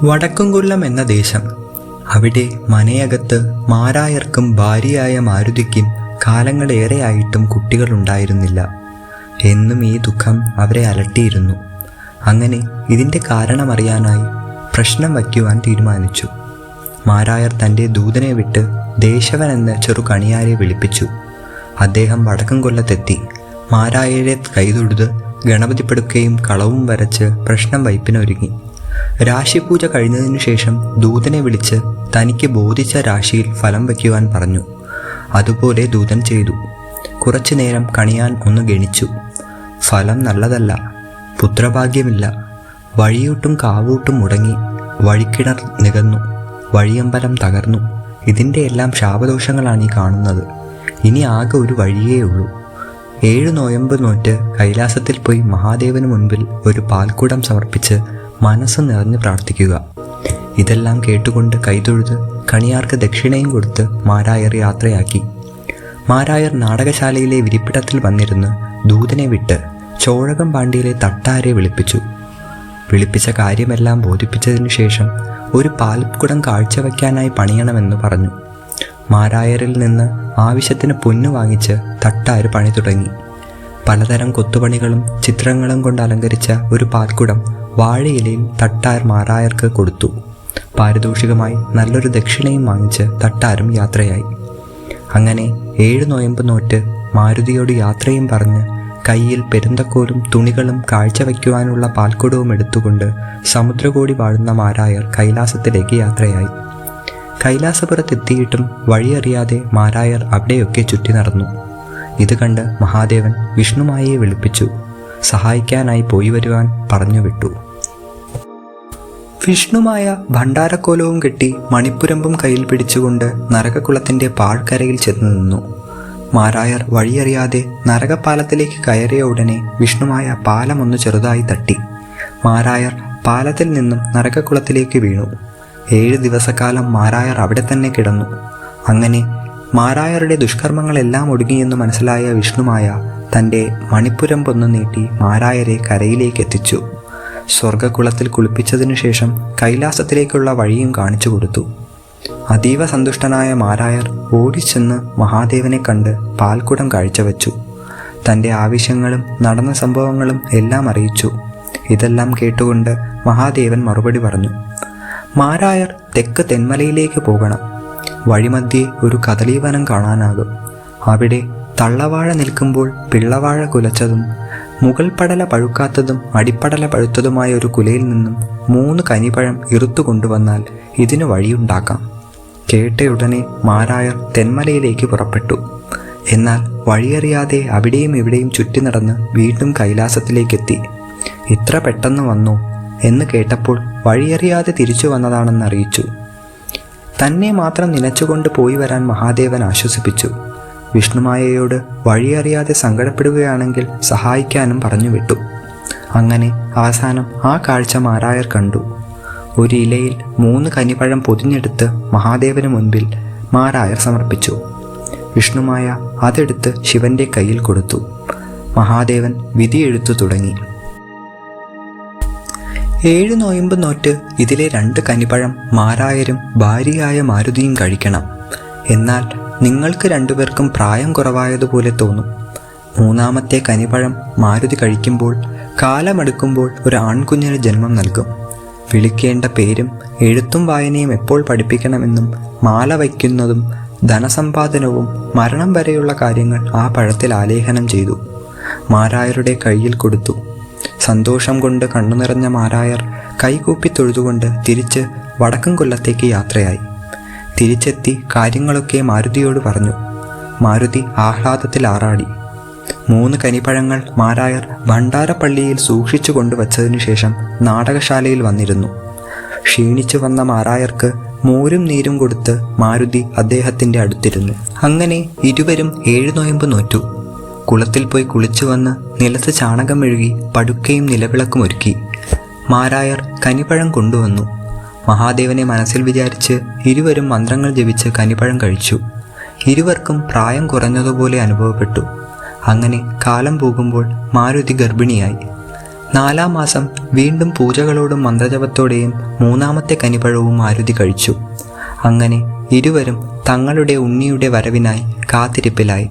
വടക്കുംകൊല്ലം എന്ന ദേശം. അവിടെ മനയകത്ത് മാരായർക്കും ഭാര്യയായ മാരുതിക്കും കാലങ്ങളേറെയായിട്ടും കുട്ടികളുണ്ടായിരുന്നില്ല. എന്നും ഈ ദുഃഖം അവരെ അലട്ടിയിരുന്നു. അങ്ങനെ ഇതിൻ്റെ കാരണമറിയാനായി പ്രശ്നം വയ്ക്കുവാൻ തീരുമാനിച്ചു. മാരായർ തൻ്റെ ദൂതനെ വിട്ട് ദേശവൻ എന്ന ചെറു കണിയാരെ വിളിപ്പിച്ചു. അദ്ദേഹം വടക്കുംകൊല്ലത്തെത്തി മാരായരെ കൈതൊഴുത് ഗണപതിപ്പെടുക്കുകയും കളവും വരച്ച് പ്രശ്നം വയ്പ്പിനൊരുങ്ങി. രാശിപൂജ കഴിഞ്ഞതിനു ശേഷം ദൂതനെ വിളിച്ച് തനിക്ക് ബോധിച്ച രാശിയിൽ ഫലം വയ്ക്കുവാൻ പറഞ്ഞു. അതുപോലെ ദൂതൻ ചെയ്തു. കുറച്ചു നേരം കണിയാൻ ഒന്ന് ഗണിച്ചു. ഫലം നല്ലതല്ല, പുത്രഭാഗ്യമില്ല, വഴിയൂട്ടും കാവൂട്ടും മുടങ്ങി, വഴിക്കിണർ നികന്നു, വഴിയമ്പലം തകർന്നു. ഇതിൻ്റെ എല്ലാം ശാപദോഷങ്ങളാണ് ഈ കാണുന്നത്. ഇനി ആകെ ഒരു വഴിയേ ഉള്ളൂ. 7 നോയമ്പ് നോറ്റ് കൈലാസത്തിൽ പോയി മഹാദേവന് മുൻപിൽ ഒരു പാൽക്കുടം സമർപ്പിച്ച് മനസ്സ് നിറഞ്ഞ് പ്രാർത്ഥിക്കുക. ഇതെല്ലാം കേട്ടുകൊണ്ട് കൈതൊഴുത് കണിയാർക്ക് ദക്ഷിണയും കൊടുത്ത് മാരായർ യാത്രയാക്കി. മാരായർ നാടകശാലയിലെ വിരിപ്പിടത്തിൽ വന്നിരുന്ന് ദൂതനെ വിട്ട് ചോഴകം പാണ്ടിയിലെ തട്ടാരെ വിളിപ്പിച്ചു. വിളിപ്പിച്ച കാര്യമെല്ലാം ബോധിപ്പിച്ചതിനു ശേഷം ഒരു പാൽക്കുടം കാഴ്ചവെക്കാനായി പണിയണമെന്ന് പറഞ്ഞു. മാരായരിൽ നിന്ന് ആവശ്യത്തിന് പൊന്നു വാങ്ങിച്ച് തട്ടാര് പണി തുടങ്ങി. പലതരം കൊത്തുപണികളും ചിത്രങ്ങളും കൊണ്ട് അലങ്കരിച്ച ഒരു പാൽക്കുടം വാഴയിലയിൽ തട്ടാർ മാരായർക്ക് കൊടുത്തു. പാരിതോഷികമായി നല്ലൊരു ദക്ഷിണയും വാങ്ങിച്ച് തട്ടാരും യാത്രയായി. അങ്ങനെ 7 നോയമ്പ് നോറ്റ് മാരുതിയോട് യാത്രയും പറഞ്ഞ് കയ്യിൽ പെരുന്തക്കോലും തുണികളും കാഴ്ചവെക്കുവാനുള്ള പാൽക്കുടവും എടുത്തുകൊണ്ട് സമുദ്രകോടി വാഴുന്ന മാരായർ കൈലാസത്തിലേക്ക് യാത്രയായി. കൈലാസപുരത്തെത്തിയിട്ടും വഴിയറിയാതെ മാരായർ അവിടെയൊക്കെ ചുറ്റി നടന്നു. ഇത് കണ്ട് മഹാദേവൻ വിഷ്ണുമായയെ വിളിപ്പിച്ചു. സഹായിക്കാനായി പോയി വരുവാൻ പറഞ്ഞു വിട്ടു. വിഷ്ണുമായ ഭണ്ഡാരക്കോലവും കെട്ടി മണിപ്പുരമ്പും കയ്യിൽ പിടിച്ചുകൊണ്ട് നരകക്കുളത്തിൻ്റെ പാഴ്ക്കരയിൽ ചെന്നു നിന്നു. മാരായർ വഴിയറിയാതെ നരകപ്പാലത്തിലേക്ക് കയറിയ ഉടനെ വിഷ്ണുമായ പാലമൊന്ന് ചെറുതായി തട്ടി. മാരായർ പാലത്തിൽ നിന്നും നരകക്കുളത്തിലേക്ക് വീണു. 7 ദിവസക്കാലം മാരായർ അവിടെ തന്നെ കിടന്നു. അങ്ങനെ മാരായരുടെ ദുഷ്കർമ്മങ്ങളെല്ലാം ഒടുങ്ങിയെന്ന് മനസ്സിലായ വിഷ്ണുമായ തൻ്റെ മണിപ്പുരമ്പൊന്ന് നീട്ടി മാരായരെ കരയിലേക്ക് എത്തിച്ചു. സ്വർഗക്കുളത്തിൽ കുളിപ്പിച്ചതിനു ശേഷം കൈലാസത്തിലേക്കുള്ള വഴിയും കാണിച്ചു കൊടുത്തു. അതീവ സന്തുഷ്ടനായ മാരായർ ഓടിച്ചെന്ന് മഹാദേവനെ കണ്ട് പാൽക്കുടം കാഴ്ചവെച്ചു. തൻ്റെ ആവശ്യങ്ങളും നടന്ന സംഭവങ്ങളും എല്ലാം അറിയിച്ചു. ഇതെല്ലാം കേട്ടുകൊണ്ട് മഹാദേവൻ മറുപടി പറഞ്ഞു. മാരായർ തെക്ക് തെന്മലയിലേക്ക് പോകണം. വഴിമധ്യേ ഒരു കദളീവനം കാണാനാകും. അവിടെ തള്ളവാഴ നിൽക്കുമ്പോൾ പിള്ളവാഴ കുലച്ചതും മുകൾ പടല പഴുക്കാത്തതും അടിപ്പടല പഴുത്തതുമായ ഒരു കുലയിൽ നിന്നും 3 കനിപ്പഴം ഇറുത്തു കൊണ്ടുവന്നാൽ ഇതിന് വഴിയുണ്ടാക്കാം. കേട്ടയുടനെ മാരായർ തെന്മലയിലേക്ക് പുറപ്പെട്ടു. എന്നാൽ വഴിയറിയാതെ അവിടെയും ഇവിടെയും ചുറ്റി നടന്ന് വീണ്ടും കൈലാസത്തിലേക്കെത്തി. ഇത്ര പെട്ടെന്ന് വന്നു എന്ന് കേട്ടപ്പോൾ വഴിയറിയാതെ തിരിച്ചു വന്നതാണെന്നറിയിച്ചു. തന്നെ മാത്രം നനച്ചുകൊണ്ട് പോയി വരാൻ മഹാദേവൻ ആശ്വസിപ്പിച്ചു. വിഷ്ണുമായയോട് വഴിയറിയാതെ സങ്കടപ്പെടുകയാണെങ്കിൽ സഹായിക്കാനും പറഞ്ഞു വിട്ടു. അങ്ങനെ അവസാനം ആ കാഴ്ച മാരായർ കണ്ടു. ഒരു ഇലയിൽ 3 കനിപ്പഴം പൊതിഞ്ഞെടുത്ത് മഹാദേവന് മുൻപിൽ മാരായർ സമർപ്പിച്ചു. വിഷ്ണുമായ അതെടുത്ത് ശിവന്റെ കയ്യിൽ കൊടുത്തു. മഹാദേവൻ വിധി എഴുത്തു തുടങ്ങി. 7 നോയമ്പ് നോറ്റ് ഇതിലെ 2 കനിപ്പഴം മാരായരും ഭാര്യയായ മാരുതിയും കഴിക്കണം. എന്നാൽ നിങ്ങൾക്ക് 2 പേർക്കും പ്രായം കുറവായതുപോലെ തോന്നും. 3-ാമത്തെ കനിപ്പഴം മാരുതി കഴിക്കുമ്പോൾ കാലമെടുക്കുമ്പോൾ ഒരു ആൺകുഞ്ഞിന് ജന്മം നൽകും. വിളിക്കേണ്ട പേരും എഴുത്തും വായനയും എപ്പോൾ പഠിപ്പിക്കണമെന്നും മാല വയ്ക്കുന്നതും ധനസമ്പാദനവും മരണം വരെയുള്ള കാര്യങ്ങൾ ആ പഴത്തിൽ ആലേഖനം ചെയ്തു. മാരായരുടെ കയ്യിൽ കൊടുത്തു. സന്തോഷം കൊണ്ട് കണ്ണു നിറഞ്ഞ മാരായർ കൈകൂപ്പി തൊഴുതുകൊണ്ട് തിരിച്ച് വടക്കുംകൊല്ലത്തേക്ക് യാത്രയായി. തിരിച്ചെത്തി കാര്യങ്ങളൊക്കെ മാരുതിയോട് പറഞ്ഞു. മാരുതി ആഹ്ലാദത്തിൽ ആറാടി. 3 കനിപ്പഴങ്ങൾ മാരായർ ഭണ്ഡാരപ്പള്ളിയിൽ സൂക്ഷിച്ചു കൊണ്ടുവച്ചതിനു ശേഷം നാടകശാലയിൽ വന്നിരുന്നു. ക്ഷീണിച്ചു വന്ന മാരായർക്ക് മോരും നീരും കൊടുത്ത് മാരുതി അദ്ദേഹത്തിൻ്റെ അടുത്തിരുന്നു. അങ്ങനെ ഇരുവരും 7 നോയമ്പ് നോറ്റു. കുളത്തിൽ പോയി കുളിച്ചു വന്ന് നിലത്ത് ചാണകം മെഴുകി പടുക്കയും നിലവിളക്കും ഒരുക്കി. മാരായർ കനിപ്പഴം കൊണ്ടുവന്നു. മഹാദേവനെ മനസ്സിൽ വിചാരിച്ച് ഇരുവരും മന്ത്രങ്ങൾ ജപിച്ച് കനിപ്പഴം കഴിച്ചു. ഇരുവർക്കും പ്രായം കുറഞ്ഞതുപോലെ അനുഭവപ്പെട്ടു. അങ്ങനെ കാലം പോകുമ്പോൾ മാരുതി ഗർഭിണിയായി. 4-ാം മാസം വീണ്ടും പൂജകളോടും മന്ത്രജപത്തോടെയും 3-ാമത്തെ കനിപഴവും മാരുതി കഴിച്ചു. അങ്ങനെ ഇരുവരും തങ്ങളുടെ ഉണ്ണിയുടെ വരവിനായി കാത്തിരിപ്പിലായി.